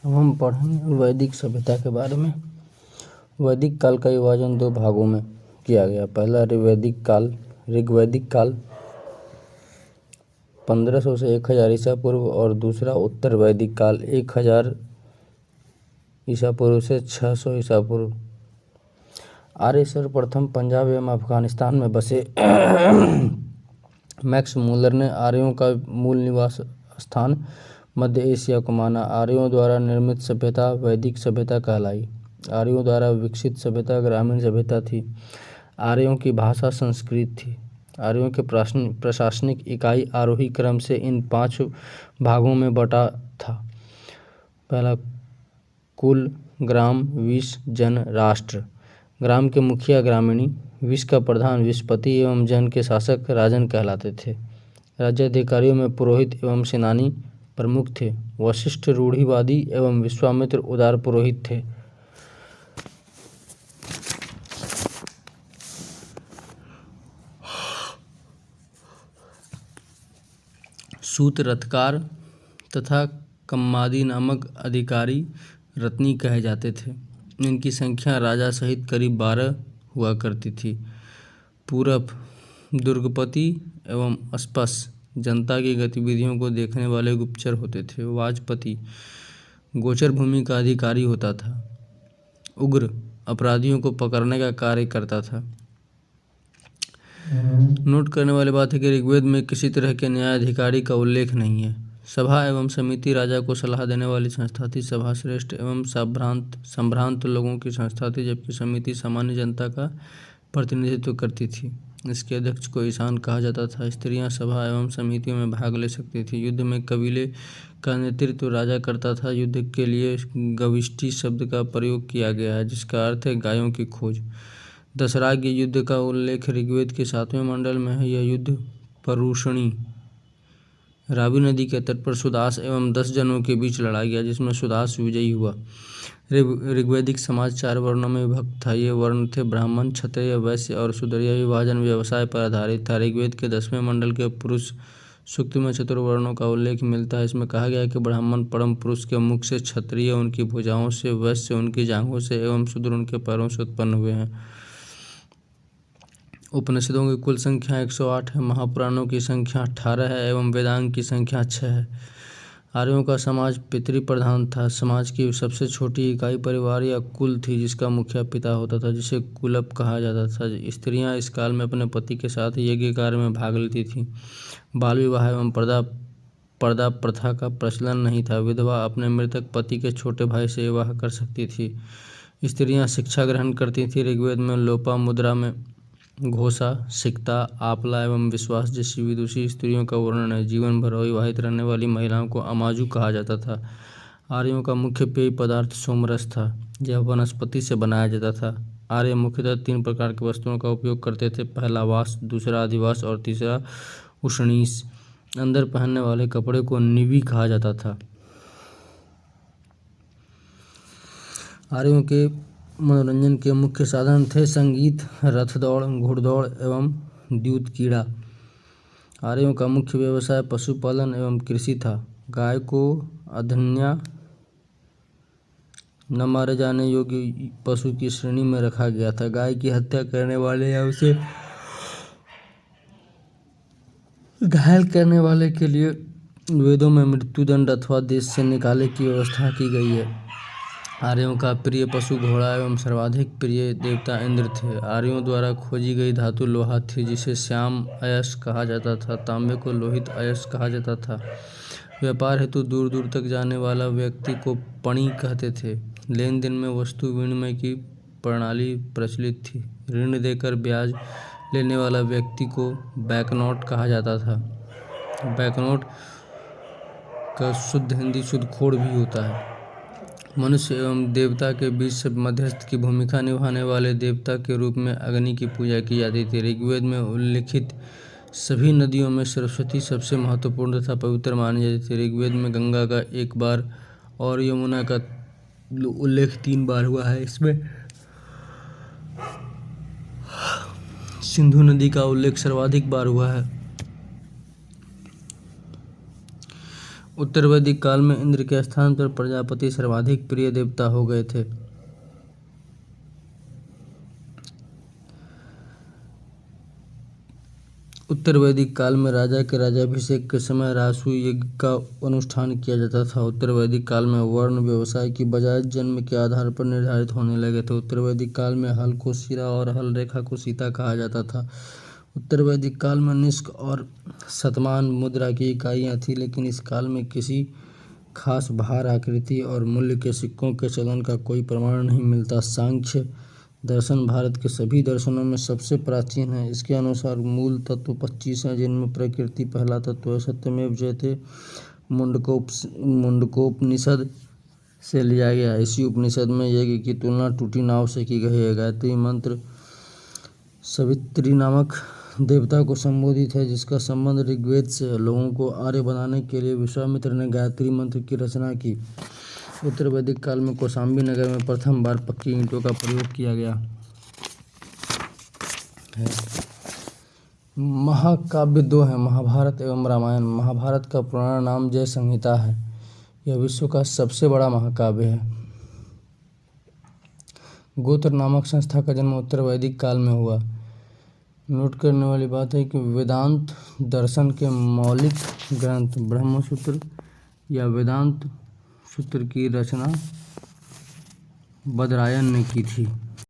अब हम पढ़ेंगे वैदिक सभ्यता के बारे में। वैदिक काल का विभाजन दो भागों में किया गया। पहला ऋग्वैदिक काल 1500 से 1000 ईसा पूर्व और दूसरा उत्तर वैदिक काल 1000 ईसा पूर्व से 600 ईसा पूर्व। आर्य सर्वप्रथम पंजाब एवं अफगानिस्तान में बसे। मैक्स मूलर ने आर्यों का मूल निवास स्थान मध्य एशिया को माना। आर्यों द्वारा निर्मित सभ्यता वैदिक सभ्यता कहलाई। आर्यों द्वारा विकसित सभ्यता ग्रामीण सभ्यता थी। आर्यों की भाषा संस्कृत थी। आर्यों के प्रशासनिक इकाई आरोही क्रम से इन 5 भागों में बटा था। पहला कुल, ग्राम, विष, जन, राष्ट्र। ग्राम के मुखिया ग्रामीणी, विष का प्रधान विषपति एवं जन के शासक राजन कहलाते थे। राज्याधिकारियों में पुरोहित एवं सेनानी प्रमुख थे। वशिष्ठ रूढ़िवादी एवं विश्वामित्र उदार पुरोहित थे। सूत रथकार तथा कम्मादी नामक अधिकारी रत्नी कहे जाते थे। इनकी संख्या राजा सहित करीब 12 हुआ करती थी। पूरब दुर्गपति एवं अस्पश जनता की गतिविधियों को देखने वाले गुप्तचर होते थे। वाजपति गोचर भूमि का अधिकारी होता था। उग्र अपराधियों को पकड़ने का कार्य करता था। नोट करने वाली बात है कि ऋग्वेद में किसी तरह के न्यायाधिकारी का उल्लेख नहीं है। सभा एवं समिति राजा को सलाह देने वाली संस्था थी। सभा श्रेष्ठ एवं संभ्रांत लोगों की संस्था थी, जबकि समिति सामान्य जनता का प्रतिनिधित्व करती थी। इसके अध्यक्ष को ईशान कहा जाता था। स्त्रियां सभा एवं समितियों में भाग ले सकती थी। युद्ध में कबीले का नेतृत्व राजा करता था। युद्ध के लिए गविष्टि शब्द का प्रयोग किया गया है, जिसका अर्थ है गायों की खोज। दशराग्य युद्ध का उल्लेख ऋग्वेद के 7वें मंडल में है। यह युद्ध परुषणी रावी नदी के तट पर सुदास एवं 10 जनों के बीच लड़ा गया, जिसमें सुदास विजयी हुआ। ऋग्वैदिक समाज 4 वर्णों में विभक्त था। ये वर्ण थे ब्राह्मण, क्षत्रिय, वैश्य और शूद्र। यह विभाजन व्यवसाय पर आधारित था। ऋग्वेद के 10वें मंडल के पुरुष सूक्त में चतुर्वर्णों का उल्लेख मिलता है। इसमें कहा गया है कि ब्राह्मण परम पुरुष के मुख से, क्षत्रिय उनकी भुजाओं से, वैश्य उनकी जांघों से एवं शूद्र उनके पैरों से उत्पन्न हुए हैं। उपनिषदों की कुल संख्या 108 है। महापुराणों की संख्या 18 है एवं वेदांग की संख्या 6 है। आर्यों का समाज पितृप्रधान था। समाज की सबसे छोटी इकाई परिवार या कुल थी, जिसका मुखिया पिता होता था, जिसे कुलप कहा जाता था। स्त्रियां इस काल में अपने पति के साथ यज्ञ कार्य में भाग लेती थीं। बाल विवाह एवं पर्दा प्रथा का प्रचलन नहीं था। विधवा अपने मृतक पति के छोटे भाई से विवाह कर सकती थी। स्त्रियां शिक्षा ग्रहण करती थीं। ऋग्वेद में लोपा मुद्रा में घोषा, सिकता, आपला एवं विश्वास जैसी विदुषी स्त्रियों का वर्णन है। जीवन भर अविवाहित रहने वाली महिलाओं को अमाजु कहा जाता था। आर्यों का मुख्य पेय पदार्थ सोमरस था। यह वनस्पति से बनाया जाता था। आर्य मुख्यतः 3 प्रकार की वस्तुओं का उपयोग करते थे। पहला वास, दूसरा अधिवास और तीसरा उष्णीस। अंदर पहनने वाले कपड़े को निवि कहा जाता था। आर्यों के मनोरंजन के मुख्य साधन थे संगीत, रथ दौड़, घुड़दौड़ एवं द्यूत क्रीड़ा। आर्यों का मुख्य व्यवसाय पशुपालन एवं कृषि था। गाय को अधन्या न मारे जाने योग्य पशु की श्रेणी में रखा गया था। गाय की हत्या करने वाले या उसे घायल करने वाले के लिए वेदों में मृत्युदंड अथवा देश से निकाले की व्यवस्था की गई है। आर्यों का प्रिय पशु घोड़ा एवं सर्वाधिक प्रिय देवता इंद्र थे। आर्यों द्वारा खोजी गई धातु लोहा थी, जिसे श्याम अयस्क कहा जाता था। तांबे को लोहित अयस्क कहा जाता था। व्यापार हेतु दूर दूर तक जाने वाला व्यक्ति को पणी कहते थे। लेन देन में वस्तु विनिमय की प्रणाली प्रचलित थी। ऋण देकर ब्याज लेने वाला व्यक्ति को बैंकनोट कहा जाता था। बैंकनोट का शुद्ध हिंदी शुद्धखोर भी होता है। मनुष्य एवं देवता के बीच मध्यस्थ की भूमिका निभाने वाले देवता के रूप में अग्नि की पूजा की जाती थी। ऋग्वेद में उल्लिखित सभी नदियों में सरस्वती सबसे महत्वपूर्ण तथा पवित्र मानी जाती थी। ऋग्वेद में गंगा का 1 बार और यमुना का उल्लेख 3 बार हुआ है। इसमें सिंधु नदी का उल्लेख सर्वाधिक बार हुआ है। उत्तर वैदिक काल में इंद्र के स्थान पर प्रजापति सर्वाधिक प्रिय देवता हो गए थे। उत्तर वैदिक काल में राजा के राज्याभिषेक के समय रासु यज्ञ का अनुष्ठान किया जाता था। उत्तर वैदिक काल में वर्ण व्यवसाय की बजाय जन्म के आधार पर निर्धारित होने लगे थे। उत्तर वैदिक काल में हल को शिरा और हल रेखा को सीता कहा जाता था। उत्तर वैदिक काल में निष्क और शतमान मुद्रा की इकाइयाँ थीं, लेकिन इस काल में किसी खास भार, आकृति और मूल्य के सिक्कों के चलन का कोई प्रमाण नहीं मिलता। सांख्य दर्शन भारत के सभी दर्शनों में सबसे प्राचीन है। इसके अनुसार मूल तत्व 25 हैं, जिनमें प्रकृति पहला तत्व है। सत्यमेव जयते मुंडकोपनिषद से लिया गया। इसी उपनिषद में यज्ञ की तुलना टूटी नाव से की गई है। गायत्री मंत्र सवित्री नामक देवता को संबोधित है, जिसका संबंध ऋग्वेद से है। लोगों को आर्य बनाने के लिए विश्वामित्र ने गायत्री मंत्र की रचना की। उत्तर वैदिक काल में कौशाम्बी नगर में प्रथम बार पक्की ईंटों का प्रयोग किया गया है। महाकाव्य दो हैं, महाभारत एवं रामायण। महाभारत का पुराना नाम जय संहिता है। यह विश्व का सबसे बड़ा महाकाव्य है। गोत्र नामक संस्था का जन्म उत्तर वैदिक काल में हुआ। नोट करने वाली बात है कि वेदांत दर्शन के मौलिक ग्रंथ ब्रह्मसूत्र या वेदांत सूत्र की रचना बदरायन ने की थी।